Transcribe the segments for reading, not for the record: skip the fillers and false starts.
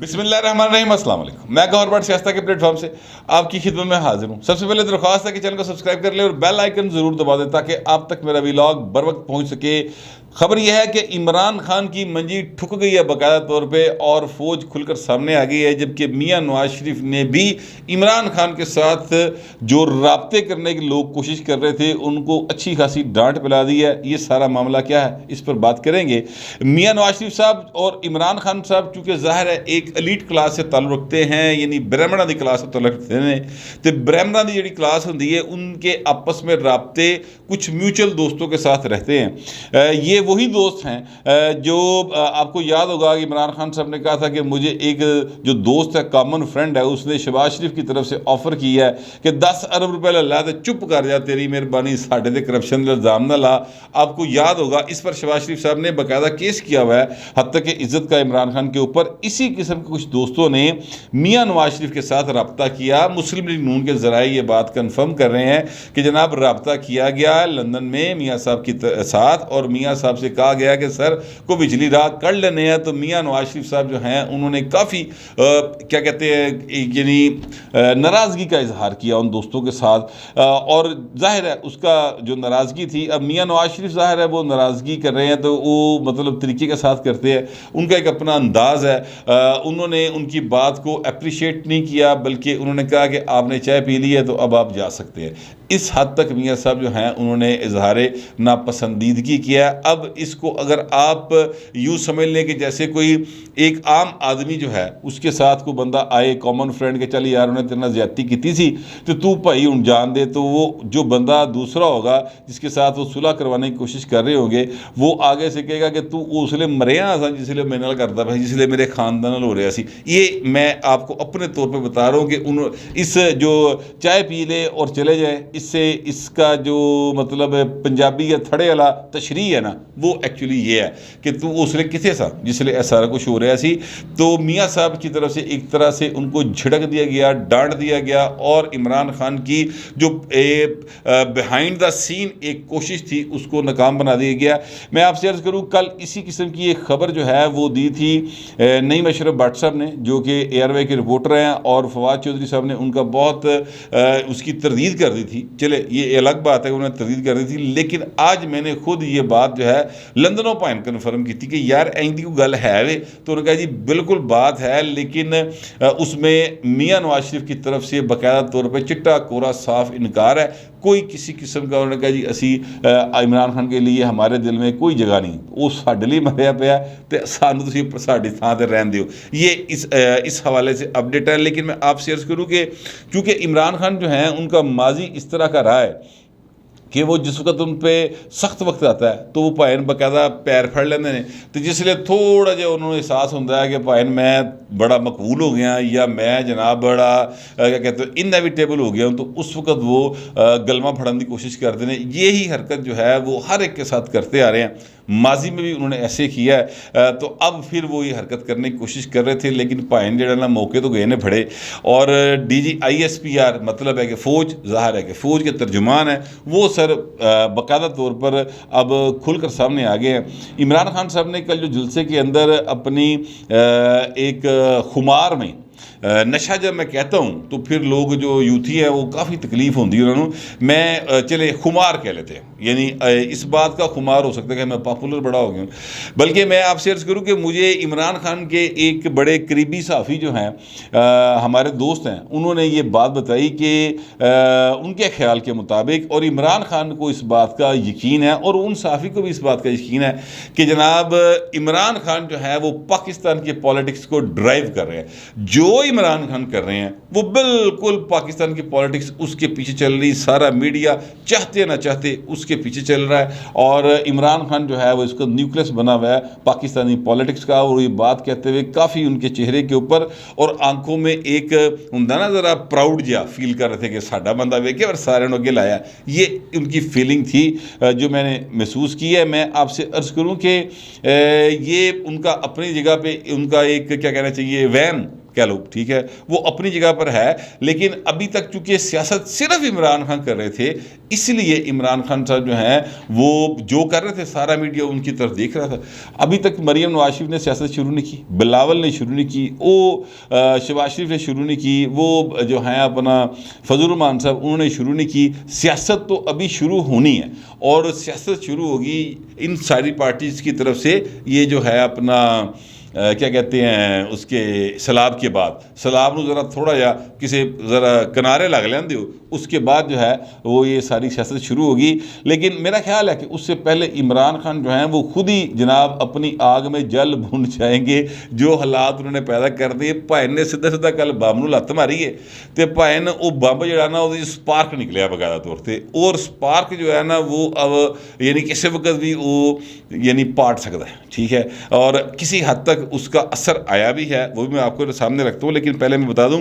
بسم اللہ الرحمن الرحیم۔ السلام علیکم، میں گور بٹ سیاستہ کے پلیٹ فارم سے آپ کی خدمت میں حاضر ہوں۔ سب سے پہلے درخواست ہے کہ چینل کو سبسکرائب کر لیں اور بیل آئیکن ضرور دبا دیں تاکہ آپ تک میرا ویلاگ بر وقت پہنچ سکے۔ خبر یہ ہے کہ عمران خان کی منجی ٹھک گئی ہے باقاعدہ طور پہ اور فوج کھل کر سامنے آ گئی ہے، جبکہ میاں نواز شریف نے بھی عمران خان کے ساتھ جو رابطے کرنے کی لوگ کوشش کر رہے تھے ان کو اچھی خاصی ڈانٹ پلا دی ہے۔ یہ سارا معاملہ کیا ہے اس پر بات کریں گے۔ میاں نواز شریف صاحب اور عمران خان صاحب چونکہ ظاہر ہے ایک ایلیٹ کلاس سے تعلق رکھتے ہیں، یعنی برہمنا دی کلاس سے تعلق رکھتے ہیں، تو برہمنا دی جڑی کلاس ہوندی ہے ان کے آپس میں رابطے کچھ میوچل دوستوں کے ساتھ رہتے ہیں۔ یہ وہی دوست ہیں جو آپ کو یاد ہوگا کہ عمران خان صاحب نے کہا تھا کہ مجھے ایک جو دوست ہے، کامن فرینڈ ہے، اس نے شہباز شریف کی طرف سے آفر کیا ہے کہ 10 ارب روپے لا دے، چپ کر جا، تیری مہربانی، ساڈے تے کرپشن کا الزام نہ لا۔ آپ کو یاد ہوگا اس پر شہباز شریف صاحب نے باقاعدہ کیس کیا ہوا ہے، حتیٰ کہ عزت کا عمران خان کے اوپر۔ اسی قسم کے کچھ دوستوں نے میاں نواز شریف کے ساتھ رابطہ کیا۔ مسلم لیگ نون کے ذرائع یہ بات کنفرم کر رہے ہیں کہ جناب رابطہ کیا گیا لندن میں میاں صاحب کے ساتھ، اور میاں صاحب سے کہا گیا کہ سر کو بجلی راہ کر لینے ہیں۔ تو میاں نواز شریف صاحب جو ہیں انہوں نے کافی کیا کہتے ہیں یعنی ناراضگی کا اظہار کیا ان دوستوں کے ساتھ، اور ظاہر ہے اس کا جو ناراضگی تھی، اب میاں نواز شریف ظاہر ہے وہ ناراضگی کر رہے ہیں تو وہ مطلب طریقے کے ساتھ کرتے ہیں، ان کا ایک اپنا انداز ہے۔ انہوں نے ان کی بات کو اپریشیٹ نہیں کیا، بلکہ انہوں نے کہا کہ آپ نے چائے پی لی ہے تو اب آپ جا سکتے ہیں۔ اس حد تک میاں صاحب جو ہیں انہوں نے اظہار ناپسندیدگی کیا۔ اب اس کو اگر آپ یوں سمجھ لیں کہ جیسے کوئی ایک عام آدمی جو ہے اس کے ساتھ کوئی بندہ آئے، کامن فرینڈ کے چل یار انہیں تیرے زیادتی کی تھی تو بھائی ان جان دے، تو وہ جو بندہ دوسرا ہوگا جس کے ساتھ وہ صلح کروانے کی کوشش کر رہے ہوں گے، وہ آگے سے کہے گا کہ تو اس لیے مریا سا جس لیے میں نال کرتا بھائی، جس لیے میرے خاندان ہو رہا سی۔ یہ میں آپ کو اپنے طور پہ بتا رہا ہوں کہ اس جو چائے پی لے اور چلے جائے، اس سے اس کا جو مطلب پنجابی یا تھڑے والا تشریح ہے نا، وہ ایکچولی یہ ہے کہ تو اس لیے کسے سا جس لیے سارا کچھ ہو رہا سی۔ تو میاں صاحب کی طرف سے ایک طرح سے ان کو جھڑک دیا گیا، ڈانٹ دیا گیا، اور عمران خان کی جو بیہائنڈ دا سین ایک کوشش تھی اس کو ناکام بنا دیا گیا۔ میں آپ سے عرض کروں، کل اسی قسم کی ایک خبر جو ہے وہ دی تھی نعیم اشرف بٹ صاحب نے، جو کہ اے آر وائی کے رپورٹر ہیں، اور فواد چودھری صاحب نے ان کا بہت اس کی تردید کر دی تھی۔ چلے یہ الگ بات ہے کہ انہوں نے تردید کر دی تھی، لیکن آج میں نے خود یہ بات جو ہے لندنوں پائن کنفرم کی تھی کہ یار ایندی کو گل ہے وے، تو انہوں نے کہا جی بالکل بات ہے، لیکن اس میں میاں نواز شریف کی طرف سے باقاعدہ طور پہ چٹا کورا صاف انکار ہے، کوئی کسی قسم کا۔ انہوں نے کہا جی اسی عمران خان کے لیے ہمارے دل میں کوئی جگہ نہیں، وہ ساڈے لیے مریا پیا تو سانو تسی ساڈی تھاں تے رہن دیو۔ یہ اس حوالے سے اپڈیٹ ہے۔ لیکن میں آپ سے عرض کروں کہ چونکہ عمران خان جو ہیں ان کا ماضی اس طرح کا رہا ہے کہ وہ جس وقت ان پہ سخت وقت آتا ہے تو وہ بھائن باقاعدہ پیر پھڑ لیندے ہیں، تو جس لیے تھوڑا جہا انہوں نے احساس ہوتا ہے کہ بھائن میں بڑا مقبول ہو گیا یا میں جناب بڑا کیا کہتے ہیں انیویٹیبل ہو گیا ہوں، تو اس وقت وہ گلمہ پھڑن کی کوشش کرتے ہیں۔ یہی حرکت جو ہے وہ ہر ایک کے ساتھ کرتے آ رہے ہیں، ماضی میں بھی انہوں نے ایسے کیا ہے، تو اب پھر وہ یہ حرکت کرنے کی کوشش کر رہے تھے، لیکن بھائن جڑا نا موقع تو گئے نے پھڑے، اور D G I S P R مطلب ہے کہ فوج، ظاہر ہے کہ فوج کے ترجمان ہیں، وہ سر باقاعدہ طور پر اب کھل کر سامنے آ گئے ہیں۔ عمران خان صاحب نے کل جو جلسے کے اندر اپنی ایک خمار میں نشہ جب میں کہتا ہوں تو پھر لوگ جو یوتھی ہیں وہ کافی تکلیف ہوتی ہے انہوں نے، میں چلے خمار کہہ لیتے ہیں، یعنی اس بات کا خمار ہو سکتا ہے کہ میں پاپولر بڑا ہو گیا ہوں، بلکہ میں آپ سے عرض کروں کہ مجھے عمران خان کے ایک بڑے قریبی صحافی جو ہیں ہمارے دوست ہیں، انہوں نے یہ بات بتائی کہ ان کے خیال کے مطابق، اور عمران خان کو اس بات کا یقین ہے اور ان صحافی کو بھی اس بات کا یقین ہے کہ جناب عمران خان جو ہے وہ پاکستان کے پالیٹکس کو ڈرائیو کر رہے ہیں۔ جو عمران خان کر رہے ہیں وہ بالکل پاکستان کی پالیٹکس اس کے پیچھے چل رہی، سارا میڈیا چاہتے نہ چاہتے اس کے پیچھے چل رہا ہے، اور عمران خان جو ہے وہ اس کا نیوکلس بنا ہوا ہے پاکستانی پالیٹکس کا، اور یہ بات کہتے ہوئے کافی ان کے چہرے کے اوپر اور آنکھوں میں ایک ہوندا نا ذرا پراؤڈ جا فیل کر رہے تھے کہ ساڈا بندہ ویکھے اور سارے نوں اگے لایا۔ یہ ان کی فیلنگ تھی جو میں نے محسوس کی ہے۔ میں آپ سے عرض کروں کہ یہ ان کا اپنی جگہ پہ ان کا ایک کیا کہنا چاہیے وہم کہہ لو، ٹھیک ہے، وہ اپنی جگہ پر ہے، لیکن ابھی تک چونکہ سیاست صرف عمران خان کر رہے تھے، اس لیے عمران خان صاحب جو ہیں وہ جو کر رہے تھے سارا میڈیا ان کی طرف دیکھ رہا تھا۔ ابھی تک مریم نواز شریف نے سیاست شروع نہیں کی، بلاول نے شروع نہیں کی، وہ شہباز شریف نے شروع نہیں کی، وہ جو ہیں اپنا فضل الرحمان صاحب انہوں نے شروع نہیں کی۔ سیاست تو ابھی شروع ہونی ہے، اور سیاست شروع ہوگی ان ساری پارٹیز کی طرف سے، یہ جو ہے اپنا کیا کہتے ہیں اس کے سیلاب کے بعد، سیلاب نو ذرا تھوڑا جا کسی ذرا کنارے لگ لیندے ہو، اس کے بعد جو ہے وہ یہ ساری سیاست شروع ہوگی۔ لیکن میرا خیال ہے کہ اس سے پہلے عمران خان جو ہیں وہ خود ہی جناب اپنی آگ میں جل بھون جائیں گے، جو حالات انہوں نے پیدا کر دیے۔ بھائی نے سیدھا سیدھا کل بم نو لت ماری ہے، تو بھائی نے وہ بمب جڑا نا وہ سپارک نکلیا باقاعدہ طور پہ، اور سپارک جو ہے نا وہ اب یعنی کسی وقت بھی وہ یعنی پاٹ سکتا ہے، ٹھیک ہے، اور کسی حد تک اس کا اثر آیا بھی ہے، وہ بھی میں آپ کو سامنے رکھتا ہوں۔ لیکن پہلے میں بتا دوں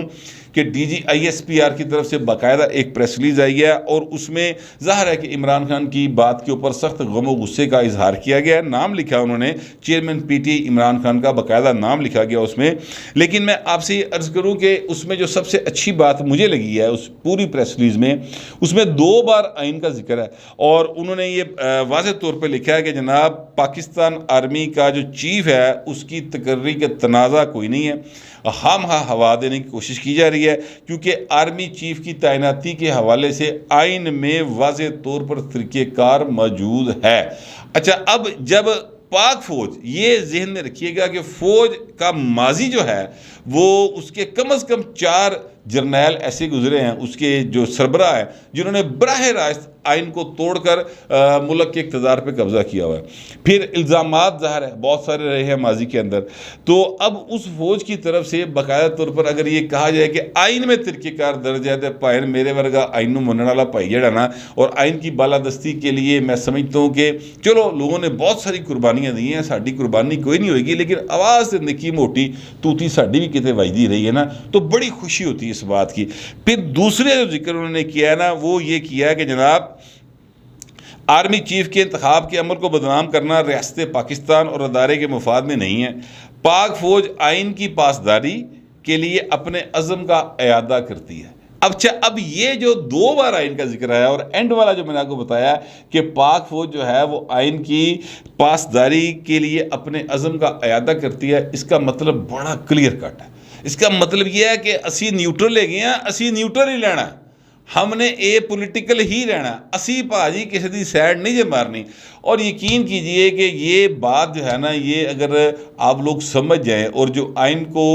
کہ D G I S P R کی طرف سے باقاعدہ ایک پریس ریلیز آئی ہے، اور اس میں ظاہر ہے کہ عمران خان کی بات کے اوپر سخت غم و غصے کا اظہار کیا گیا ہے، نام لکھا انہوں نے chairman P T I Imran Khan کا باقاعدہ نام لکھا گیا اس میں۔ لیکن میں آپ سے یہ عرض کروں کہ اس میں جو سب سے اچھی بات مجھے لگی ہے اس پوری پریس ریلیز میں، اس میں 2 بار آئین کا ذکر ہے، اور انہوں نے یہ واضح طور پہ لکھا ہے کہ جناب پاکستان آرمی کا جو چیف ہے اس کی تقرری کے تنازع کوئی نہیں ہے، ہم ہوا دینے کی کوشش کی جا رہی ہے، کیونکہ آرمی چیف کی تعیناتی کے حوالے سے آئین میں واضح طور پر طریقہ کار موجود ہے۔ اچھا، اب جب پاک فوج، یہ ذہن میں رکھیے گا کہ فوج کا ماضی جو ہے وہ اس کے کم از کم 4 جرنیل ایسے گزرے ہیں، اس کے جو سربراہ ہیں جنہوں نے براہ راست آئین کو توڑ کر ملک کے اقتدار پہ قبضہ کیا ہوا ہے۔ پھر الزامات ظاہر ہے بہت سارے رہے ہیں ماضی کے اندر، تو اب اس فوج کی طرف سے باقاعدہ طور پر اگر یہ کہا جائے کہ آئین میں طریقہ کار درج ہے، تو پائن میرے ورگا آئین نو منن والا بھائی جڑا نا، اور آئین کی بالادستی کے لیے میں سمجھتا ہوں کہ چلو لوگوں نے بہت ساری قربانیاں دی ہیں، ساڈی قربانی کوئی نہیں ہوئے گی، لیکن آواز سے نکی موٹی توتی ساڈی بھی کتے وجدی رہی ہے نا، تو بڑی خوشی ہوتی ہے اس بات کی۔ پھر دوسرے جو ذکر انہوں نے کیا ہے نا، وہ یہ کیا ہے کہ جناب آرمی چیف کے انتخاب کے عمل کو بدنام کرنا ریاست پاکستان اور ادارے کے مفاد میں نہیں ہے۔ پاک فوج آئین کی پاسداری کے لیے اپنے عزم کا اعادہ کرتی ہے۔ اب یہ جو 2 بار آئین کا ذکر ہے، اور اینڈ والا جو میں نے آپ کو بتایا کہ پاک فوج جو ہے وہ آئین کی پاسداری کے لیے اپنے عزم کا اعادہ کرتی ہے، اس کا مطلب بڑا کلیئر کٹ ہے۔ اس کا مطلب یہ ہے کہ اسی نیوٹرل لے گئے ہیں، اسی نیوٹرل ہی لینا ہے، ہم نے اے پولیٹیکل ہی رہنا، اسی بھاجی کسی دی سائڈ نہیں جے مارنی۔ اور یقین کیجئے کہ یہ بات جو ہے نا، یہ اگر آپ لوگ سمجھ جائیں، اور جو آئین کو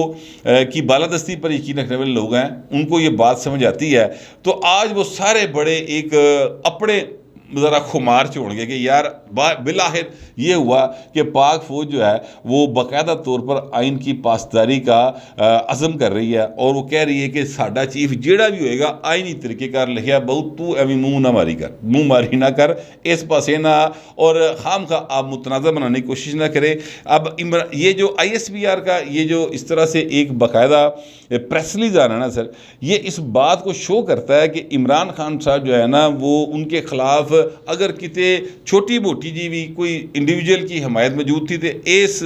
کی بالادستی پر یقین رکھنے والے لوگ ہیں ان کو یہ بات سمجھ آتی ہے، تو آج وہ سارے بڑے ایک اپنے ذرا خمار چھوڑ گئے کہ یار بالآخر یہ ہوا کہ پاک فوج جو ہے وہ باقاعدہ طور پر آئین کی پاسداری کا عزم کر رہی ہے، اور وہ کہہ رہی ہے کہ ساڈا چیف جیڑا بھی ہوئے گا آئینی طریقے کار لکھیا، بہت تو ایویں منہ ماری نہ کر، اس پاسے نہ، اور خام خواہ آپ متنازع بنانے کی کوشش نہ کرے۔ اب یہ جو آئی ایس پی آر کا یہ جو اس طرح سے ایک باقاعدہ پریس ریلیز آ رہا ہے نا سر، یہ اس بات کو شو کرتا ہے کہ عمران خان صاحب جو ہے نا وہ ان کے خلاف اگر کتے چھوٹی موٹی جی بھی کوئی انڈیویجول کی حمایت موجود تھی، تو اس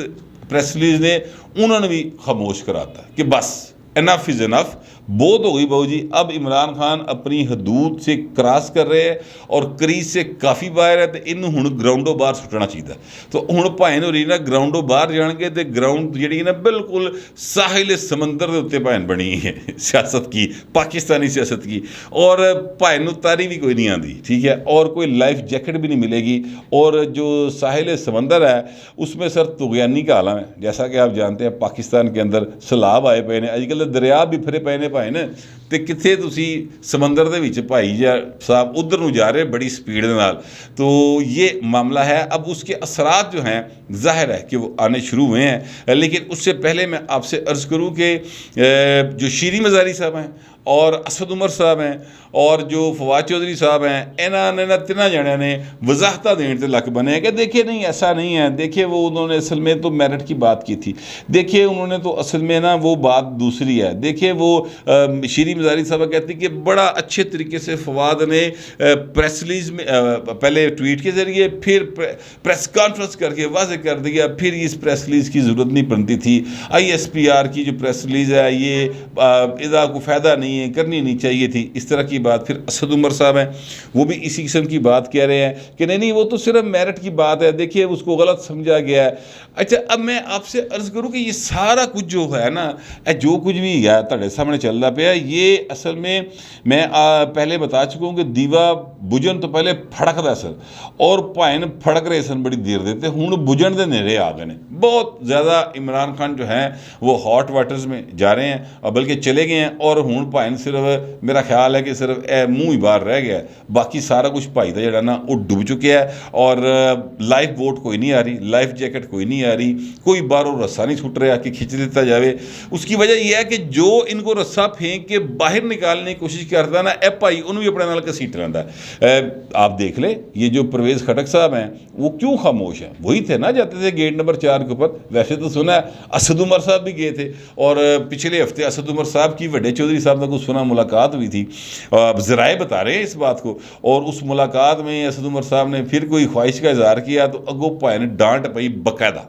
پریس ریلیز نے انہوں نے بھی خاموش کراتا کہ بس انف از انف، بہت ہو گئی بہو جی۔ اب عمران خان اپنی حدود سے کراس کر رہے ہیں اور کریز سے کافی باہر ہے، تو انہوں ہن گراؤنڈوں باہر سٹنا چاہیے۔ تو ہن بھائن ہو رہی نا گراؤنڈوں باہر جان کے، تو گراؤنڈ جہی نا بالکل ساحل سمندر دے اتنے بھائن بنی ہے سیاست کی، پاکستانی سیاست کی، اور بھائن تاری بھی کوئی نہیں آتی، ٹھیک ہے، اور کوئی لائف جیکٹ بھی نہیں ملے گی، اور جو ساحل سمندر ہے اس میں سر طغیانی کا عالم ہے، جیسا کہ آپ جانتے ہیں پاکستان کے اندر سیلاب آئے پے نے، اج کل دریا بھی پھرے پے نے بھائی نے، تے کتنے تسی سمندر دے وچ بھائی جا صاحب ادھر نو جا رہے بڑی سپیڈ دے نال۔ تو یہ معاملہ ہے۔ اب اس کے اثرات جو ہیں ظاہر ہے کہ وہ آنے شروع ہوئے ہیں، لیکن اس سے پہلے میں آپ سے عرض کروں کہ جو شیریں مزاری صاحب ہیں اور اسد عمر صاحب ہیں اور جو فواد چودھری صاحب ہیں، انہوں نے تینوں جنوں نے وضاحتیں دین تے لگ بنے کہ دیکھیں نہیں ایسا نہیں ہے، دیکھیں وہ انہوں نے اصل میں تو میرٹ کی بات کی تھی، دیکھیں انہوں نے تو اصل میں نا وہ بات دوسری ہے، دیکھیں وہ شیریں مزاری صاحبہ کہتی کہ بڑا اچھے طریقے سے فواد نے پریس ریلیز میں پہلے ٹویٹ کے ذریعے پھر پریس کانفرنس کر کے واضح کر دیا، پھر اس پریس ریلیز کی ضرورت نہیں بنتی تھی، ISPR کی جو پریس ریلیز ہے یہ اذا کو فائدہ نہیں ہے، کرنی نہیں چاہیے تھی، اس طرح کی بات۔ پھر اسد عمر صاحب ہیں وہ بھی اسی قسم کی بات کہہ رہے ہیں کہ نہیں وہ تو صرف میرٹ کی بات ہے، دیکھیے اس کو غلط سمجھا گیا ہے۔ اچھا اب میں آپ سے عرض کروں کہ یہ سارا کچھ جو ہے نا، جو کچھ بھی ہے تہاڈے سامنے چل رہا پیا، یہ اصل میں پہلے بتا چکا ہوں کہ دیوا بجن تو پہلے پھڑکدا سر، اور پائن پھڑک رہے سن بڑی دیر دیتے، ہوں بجن دے نیڑے آ گئے ہیں۔ بہت زیادہ عمران خان جو ہیں وہ ہاٹ واٹرز میں جا رہے ہیں، اور بلکہ چلے گئے ہیں، اور ہوں پائن صرف میرا خیال ہے کہ صرف منہ ہی باہر رہ گیا ہے، باقی سارا کچھ پائی دا جڑا نا وہ ڈب چکے ہے، اور لائف بوٹ کوئی نہیں آ رہی، لائف جیکٹ کوئی نہیں آ رہی، کوئی باہروں رسہ نہیں چھٹ رہا کہ کھچ دیتا جاوے۔ اس کی وجہ یہ ہے کہ جو ان کو رسہ پھینک کے باہر نکالنے کی کوشش کرتا ہے نا، اے پائی انہوں بھی اپنے نال کسیٹ رہتا ہے۔ آپ دیکھ لیں یہ جو پرویز خٹک صاحب ہیں وہ کیوں خاموش ہیں؟ وہی تھے نا جاتے تھے گیٹ نمبر 4 کے اوپر، ویسے تو سنا ہے اسد عمر صاحب بھی گئے تھے، اور پچھلے ہفتے اسد عمر صاحب کی وڈے چودھری صاحب نے کو سنا ملاقات ہوئی تھی، ذرائع بتا رہے ہیں اس بات کو، اور اس ملاقات میں اسد عمر صاحب نے پھر کوئی خواہش کا اظہار کیا تو اگوں پائے نے ڈانٹ پئی، باقاعدہ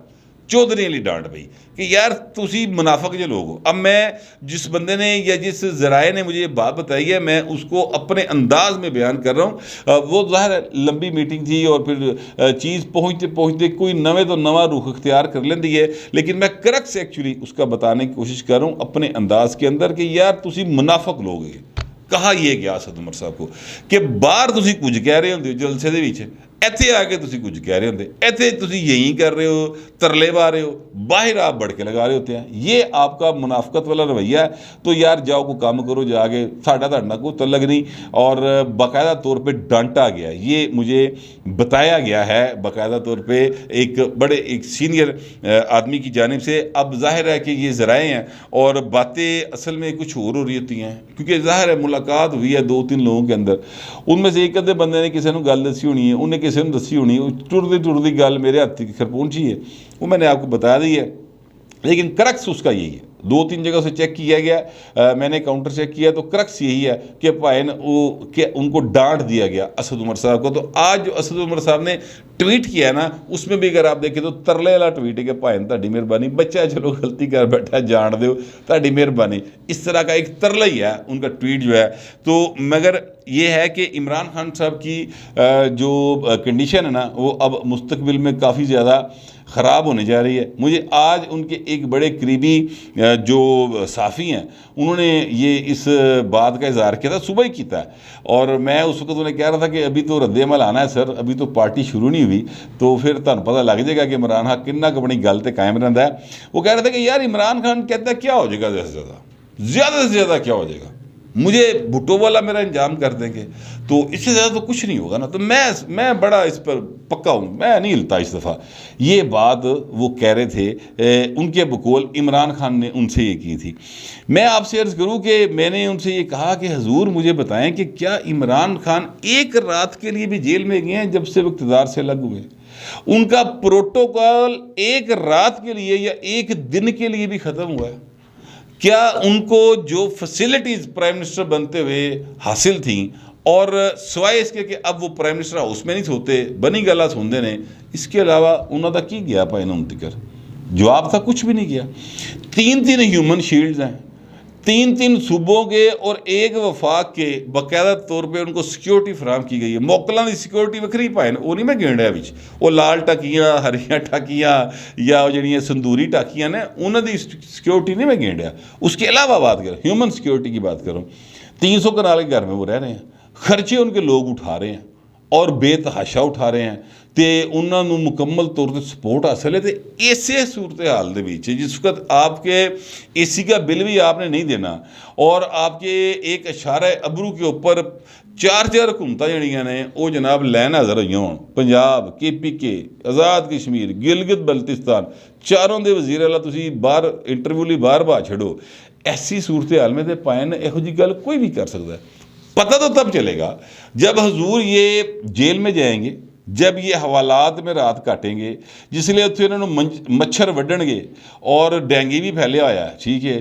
چودھری علی ڈانٹ پئی کہ یار تسی منافق جو لوگ ہو۔ اب میں جس بندے نے یا جس ذرائع نے مجھے یہ بات بتائی ہے میں اس کو اپنے انداز میں بیان کر رہا ہوں۔ وہ ظاہر ہے لمبی میٹنگ تھی، اور پھر چیز پہنچتے پہنچتے کوئی نوے تو نواں رخ اختیار کر لیندی ہے، لیکن میں کرکس ایکچولی اس کا بتانے کی کوشش کر رہا ہوں اپنے انداز کے اندر کہ یار تسی منافق لوگ ہیں۔ کہا یہ گیا اسد عمر صاحب کو کہ باہر تسی کچھ کہہ رہے ہوندے جلسے دے وچ، ایتھے آ کے تسی کچھ کہہ رہے ہوندے، ایتھے تسی یہی کر رہے ہو، ترلے با رہے ہو، باہر آپ بڑھ کے لگا رہے ہوتے ہیں۔ یہ آپ کا منافقت والا رویہ ہے، تو یار جاؤ کو کام کرو جا کے، ساڈا تہاڈے کوئی تعلق نہیں۔ اور باقاعدہ طور پہ ڈانٹا گیا، یہ مجھے بتایا گیا ہے باقاعدہ طور پہ ایک سینئر آدمی کی جانب سے۔ اب ظاہر ہے کہ یہ ذرائع ہیں اور باتیں اصل میں کچھ اور ہو رہی ہوتی ہیں، کیونکہ ظاہر ہے ملاقات ہوئی ہے 2-3 لوگوں کے اندر، ان میں سے ایک ادھے بندے نے کسی نے گل دسی ہونی ہے، انہیں کسی نے دسی ہونی، ٹردی گل میرے ہاتھ کی پہنچی ہے، وہ میں نے آپ کو بتا دی ہے، لیکن کرکس اس کا یہی ہے۔ 2-3 جگہ سے چیک کیا گیا، میں نے کاؤنٹر چیک کیا تو کرکس یہی ہے کہ کہ ان کو ڈانٹ دیا گیا اسد عمر صاحب کو۔ تو آج جو اسد عمر صاحب نے ٹویٹ کیا ہے نا، اس میں بھی اگر آپ دیکھیں تو ترلے والا ٹویٹ ہے کہ بھائن تہاڈی مہربانی، بچہ چلو غلطی کر بیٹھا جان دیو تہاڈی مہربانی، اس طرح کا ایک ترلا ہی ہے ان کا ٹویٹ جو ہے۔ تو مگر یہ ہے کہ عمران خان صاحب کی جو کنڈیشن ہے نا وہ اب مستقبل میں کافی زیادہ خراب ہونے جا رہی ہے۔ مجھے آج ان کے ایک بڑے قریبی جو صحافی ہیں انہوں نے یہ اس بات کا اظہار کیا تھا، صبح ہی کیتا ہے، اور میں اس وقت انہیں کہہ رہا تھا کہ ابھی تو رد عمل آنا ہے سر، ابھی تو پارٹی شروع نہیں ہوئی، تو پھر تمہیں پتہ لگ جائے گا کہ عمران خان کتنا کہ اپنی گل تے قائم رہتا ہے۔ وہ کہہ رہے تھے کہ یار عمران خان کہتا ہے کیا ہو جائے گا زیادہ سے زیادہ کیا ہو جائے گا، مجھے بھٹو والا میرا انجام کر دیں گے، تو اس سے زیادہ تو کچھ نہیں ہوگا نا۔ تو میں بڑا اس پر پکا ہوں، میں نہیں ہلتا اس دفعہ۔ یہ بات وہ کہہ رہے تھے، ان کے بقول عمران خان نے ان سے یہ کی تھی۔ میں آپ سے عرض کروں کہ میں نے ان سے یہ کہا کہ حضور مجھے بتائیں کہ کیا عمران خان ایک رات کے لیے بھی جیل میں گئے ہیں جب سے وہ اقتدار سے الگ ہوئے؟ ان کا پروٹوکول ایک رات کے لیے یا ایک دن کے لیے بھی ختم ہوا ہے؟ کیا ان کو جو فیسلٹیز پرائم منسٹر بنتے ہوئے حاصل تھیں، اور سوائے اس کے کہ اب وہ پرائم منسٹر ہاؤس میں نہیں سوتے، بنی گلا سوندے نے، اس کے علاوہ انہوں دا کی گیا پائے نا انتکر جواب تھا؟ کچھ بھی نہیں کیا۔ 3 ہیومن شیلڈز ہیں، 3 صوبوں کے اور ایک وفاق کے، باقاعدہ طور پہ ان کو سیکیورٹی فراہم کی گئی ہے۔ موکلاں دی سیکیورٹی وکری پائے وہ نہیں میں گن رہا وچ، وہ لال ٹاکیاں، ہریاں ٹاکیاں یا جڑیاں سندوری ٹاکیاں نے انہوں دی سیکیورٹی نہیں میں گن رہا۔ اس کے علاوہ بات کریں ہیومن سیکیورٹی کی بات کروں، 300 کنال کے گھر میں وہ رہ رہے ہیں، خرچے ان کے لوگ اٹھا رہے ہیں اور بے تحاشا اٹھا رہے ہیں، تے انہوں نے مکمل طور پر سپورٹ حاصل ہے۔ تو ایسے صورتحال دے وچ جس وقت آپ کے اے سی کا بل بھی آپ نے نہیں دینا، اور آپ کے ایک اشارہ ابرو کے اوپر 4 حکومتیں جڑیاں نے وہ جناب لین حاضر ہوئی ہوں، پنجاب، KPK، آزاد کشمیر، گلگت بلتستان، چاروں دے وزیر اعلیٰ تسی باہر انٹرویو لی باہر چھڑو، ایسی صورتحال میں تے پائن یہو جی گل کوئی بھی کر سکتا ہے. پتہ تو تب چلے گا جب حضور یہ جیل میں جائیں گے, جب یہ حوالات میں رات کاٹیں گے, جس لیے اتنے انہوں نے مچھر وڈن گے اور ڈینگی بھی پھیلے ہوا ہے, ٹھیک ہے,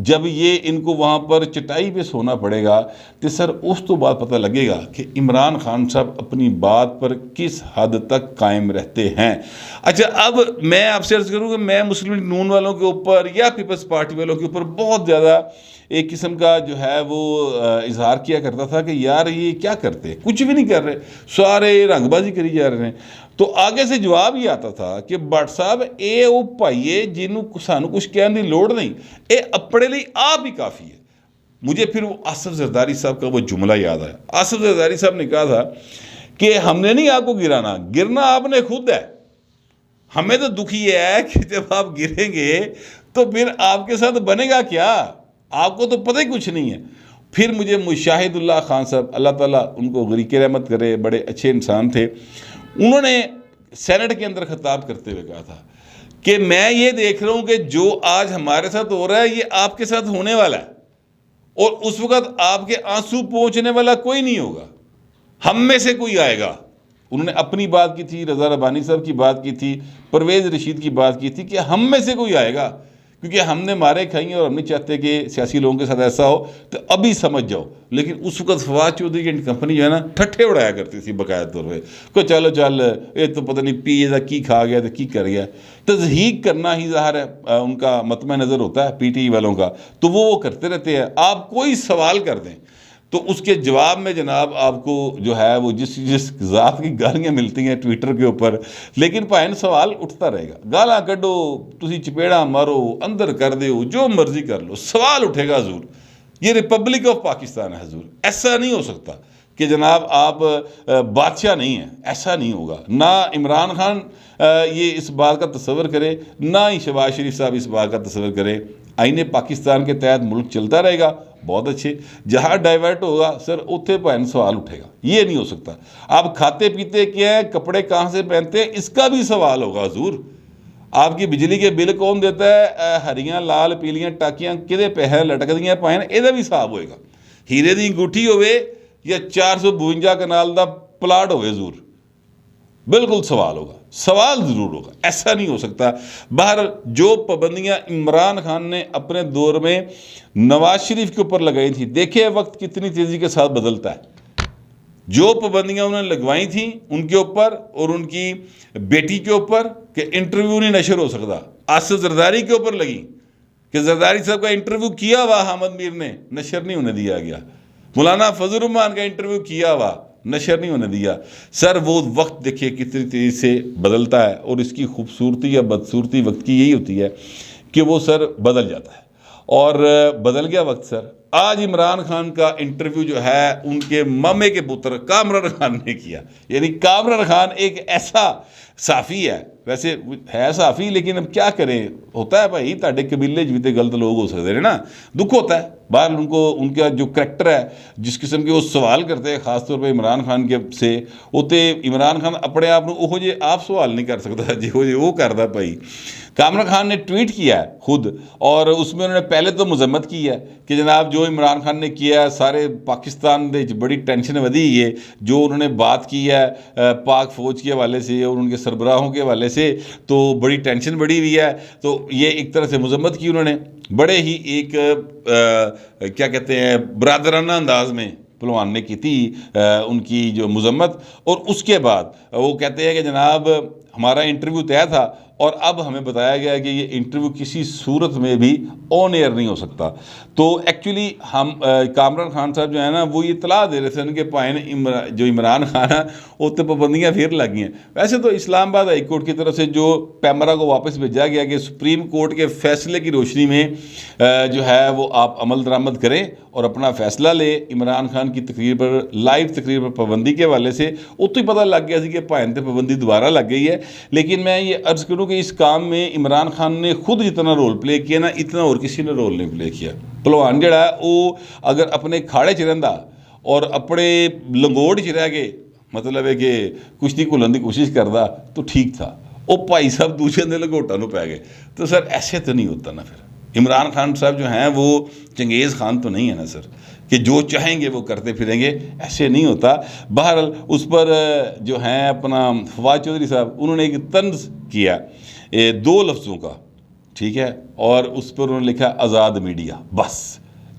جب یہ ان کو وہاں پر چٹائی پہ سونا پڑے گا تو سر اس تو بعد پتہ لگے گا کہ عمران خان صاحب اپنی بات پر کس حد تک قائم رہتے ہیں. اچھا, اب میں آپ سے عرض کروں کہ میں مسلم لیگ نون والوں کے اوپر یا پیپلز پارٹی والوں کے اوپر بہت زیادہ ایک قسم کا جو ہے وہ اظہار کیا کرتا تھا کہ یار یہ کیا کرتے, کچھ بھی نہیں کر رہے, سارے رنگ بازی کری جا رہے ہیں. تو آگے سے جواب یہ آتا تھا کہ بٹ صاحب اے وہ بھائیے جنہوں سانو کچھ کہنے کی لوڑ نہیں, اے اپنے لیے آپ ہی کافی ہے. مجھے پھر وہ آصف زرداری صاحب کا وہ جملہ یاد آیا. آصف زرداری صاحب نے کہا تھا کہ ہم نے نہیں آپ کو گرنا آپ نے خود ہے. ہمیں تو دکھ یہ ہے کہ جب آپ گریں گے تو پھر آپ کے ساتھ بنے گا کیا, آپ کو تو پتہ ہی کچھ نہیں ہے. پھر مجھے مشاہد اللہ خان صاحب, اللہ تعالیٰ ان کو غریق رحمت کرے, بڑے اچھے انسان تھے, انہوں نے سینٹ کے اندر خطاب کرتے ہوئے کہا تھا کہ میں یہ دیکھ رہا ہوں کہ جو آج ہمارے ساتھ ہو رہا ہے یہ آپ کے ساتھ ہونے والا ہے, اور اس وقت آپ کے آنسو پہنچنے والا کوئی نہیں ہوگا, ہم میں سے کوئی آئے گا. انہوں نے اپنی بات کی تھی, رضا ربانی صاحب کی بات کی تھی, پرویز رشید کی بات کی تھی کہ ہم میں سے کوئی آئے گا, کیونکہ ہم نے مارے کھائی ہیں اور ہم نہیں چاہتے کہ سیاسی لوگوں کے ساتھ ایسا ہو. تو ابھی سمجھ جاؤ. لیکن اس وقت فواد چودھری کی کمپنی جو ہے نا ٹھٹھے اڑایا کرتی تھی باقاعدہ طور پہ کہ چلو چل یہ تو پتہ نہیں پی اے کی کھا گیا تو کی کر گیا. تضحیق کرنا ہی ظاہر ہے ان کا مطمع نظر ہوتا ہے پی ٹی والوں کا, تو وہ کرتے رہتے ہیں. آپ کوئی سوال کر دیں تو اس کے جواب میں جناب آپ کو جو ہے وہ جس ذات کی گالیاں ملتی ہیں ٹویٹر کے اوپر, لیکن پائن سوال اٹھتا رہے گا. گالاں کڈو, تسی چپیڑا مارو, اندر کر دیو, جو مرضی کر لو, سوال اٹھے گا حضور. یہ ریپبلک آف پاکستان ہے حضور. ایسا نہیں ہو سکتا کہ جناب آپ بادشاہ نہیں ہیں, ایسا نہیں ہوگا. نہ عمران خان یہ اس بات کا تصور کرے, نہ ہی شہباز شریف صاحب اس بات کا تصور کرے. آئین پاکستان کے تحت ملک چلتا رہے گا, بہت اچھے. جہاں ڈائیورٹ ہوگا سر اتنے پہن سوال اٹھے گا. یہ نہیں ہو سکتا. آپ کھاتے پیتے کیا ہیں, کپڑے کہاں سے پہنتے ہیں, اس کا بھی سوال ہوگا حضور. آپ کی بجلی کے بل کون دیتا ہے, ہریاں لال پیلیاں ٹاکیاں کدے پہ لٹک دیاں پائن, یہ بھی حساب ہوئے گا. ہیرے دی انگوٹھی ہوئے یا 452 کنال دا پلاٹ ہوئے حضور, بالکل سوال ہوگا, سوال ضرور ہوگا. ایسا نہیں ہو سکتا. باہر جو پابندیاں عمران خان نے اپنے دور میں نواز شریف کے اوپر لگائی تھی, دیکھیں وقت کتنی تیزی کے ساتھ بدلتا ہے. جو پابندیاں انہوں نے لگوائی تھیں ان کے اوپر اور ان کی بیٹی کے اوپر کہ انٹرویو نہیں نشر ہو سکتا, آصف زرداری کے اوپر لگی کہ زرداری صاحب کا انٹرویو کیا ہوا حامد میر نے, نشر نہیں ہونے دیا گیا. مولانا فضل الرحمان کا انٹرویو کیا ہوا, نشر نہیں ہونے دیا. سر وہ وقت دیکھیے کتنی تیزی سے بدلتا ہے, اور اس کی خوبصورتی یا بدصورتی وقت کی یہی ہوتی ہے کہ وہ سر بدل جاتا ہے. اور بدل گیا وقت سر. آج عمران خان کا انٹرویو جو ہے ان کے مامے کے پتر کامران خان نے کیا. یعنی کامران خان ایک ایسا صحافی ہے, ویسے ہے صحافی لیکن اب کیا کریں, ہوتا ہے بھائی تاڑے قبیلے بھی تو غلط لوگ ہو سکتے ہیں نا, دکھ ہوتا ہے. باہر ان کو ان کا جو کریکٹر ہے, جس قسم کے وہ سوال کرتے ہیں خاص طور پہ عمران خان کے سے, ہوتے عمران خان اپنے آپ وہ جے آپ سوال نہیں کر سکتا جہو جے وہ کرتا بھائی. کامران خان نے ٹویٹ کیا ہے خود, اور اس میں انہوں نے پہلے تو مذمت کی ہے کہ جناب جو عمران خان نے کیا ہے سارے پاکستان دے بڑی ٹینشن ودی ہے, جو انہوں نے بات کی ہے پاک فوج کے حوالے سے اور ان کے سربراہوں کے حوالے سے, تو بڑی ٹینشن بڑھی ہوئی ہے. تو یہ ایک طرح سے مذمت کی انہوں نے, بڑے ہی ایک کیا کہتے ہیں برادرانہ انداز میں پہلوان نے کی تھی ان کی جو مذمت. اور اس کے بعد وہ کہتے ہیں کہ جناب ہمارا انٹرویو طے تھا اور اب ہمیں بتایا گیا کہ یہ انٹرویو کسی صورت میں بھی آن ایئر نہیں ہو سکتا. تو ایکچولی ہم کامران خان صاحب جو ہے نا وہ یہ اطلاع دے رہے تھے کہ پائن جو عمران خان ہے وہ تو پابندیاں پھر لگ گئی ہیں. ویسے تو اسلام آباد ہائی کورٹ کی طرف سے جو پیمرا کو واپس بھیجا گیا کہ سپریم کورٹ کے فیصلے کی روشنی میں جو ہے وہ آپ عمل درآمد کریں اور اپنا فیصلہ لے. عمران خان کی تقریر پر, لائیو تقریر پر پابندی کے حوالے سے اتو ہی پتہ لگ گیا سی کہ پائن تے پابندی دوبارہ لگ گئی ہے. لیکن میں یہ عرض کروں کہ اس کام میں عمران خان نے خود جتنا رول پلے کیا نا, اتنا اور کسی نے رول نہیں پلے کیا. پہلوان جڑا ہے وہ اگر اپنے کھاڑے چ رہندا اور اپنے لنگوڑ چ رہ کے مطلب ہے کہ کشتی کھلن کی کوشش کردا تو ٹھیک تھا. وہ بھائی صاحب دوسرے دن لنگوٹا نو پی گئے. تو سر ایسے تو نہیں ہوتا نا پھر. عمران خان صاحب جو ہیں وہ چنگیز خان تو نہیں ہے نا سر کہ جو چاہیں گے وہ کرتے پھریں گے، ایسے نہیں ہوتا۔ بہرحال اس پر جو ہیں اپنا فواد چودھری صاحب انہوں نے ایک طنز کیا 2 لفظوں کا، ٹھیک ہے، اور اس پر انہوں نے لکھا آزاد میڈیا، بس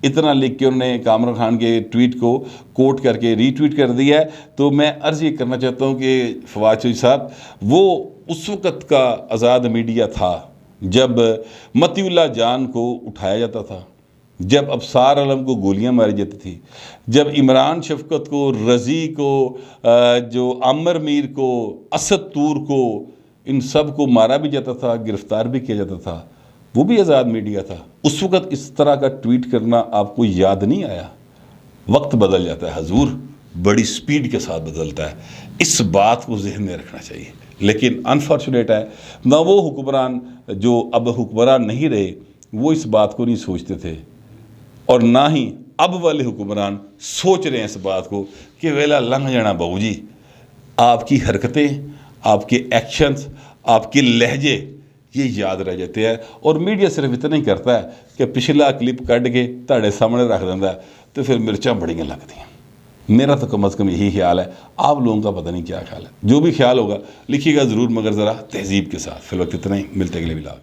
اتنا لکھ کے انہوں نے کامران خان کے ٹویٹ کو کوٹ کر کے ری ٹویٹ کر دیا ہے۔ تو میں عرض یہ کرنا چاہتا ہوں کہ فواد چودھری صاحب وہ اس وقت کا آزاد میڈیا تھا جب مطیع اللہ جان کو اٹھایا جاتا تھا، جب ابصار عالم کو گولیاں ماری جاتی تھی، جب عمران شفقت کو، رضی کو، جو عامر میر کو، اسد طور کو، ان سب کو مارا بھی جاتا تھا، گرفتار بھی کیا جاتا تھا، وہ بھی آزاد میڈیا تھا۔ اس وقت اس طرح کا ٹویٹ کرنا آپ کو یاد نہیں آیا؟ وقت بدل جاتا ہے حضور، بڑی سپیڈ کے ساتھ بدلتا ہے، اس بات کو ذہن میں رکھنا چاہیے۔ لیکن انفارچونیٹ ہے نہ وہ حکمران جو اب حکمران نہیں رہے وہ اس بات کو نہیں سوچتے تھے، اور نہ ہی اب والے حکمران سوچ رہے ہیں اس بات کو کہ ویلا لنگھ جانا بہو جی، آپ کی حرکتیں، آپ کے ایکشنز، آپ کے لہجے یہ یاد رہ جاتے ہیں۔ اور میڈیا صرف اتنا ہی کرتا ہے کہ پچھلا کلپ کٹ کے تاڑے سامنے رکھ دیتا ہے تو پھر مرچاں بڑیاں لگتی ہیں۔ میرا تو کم از کم یہی خیال ہے، آپ لوگوں کا پتہ نہیں کیا خیال ہے۔ جو بھی خیال ہوگا لکھیے گا ضرور، مگر ذرا تہذیب کے ساتھ۔ فی الوقت اتنا ہی، ملتے اگلے ولاگ۔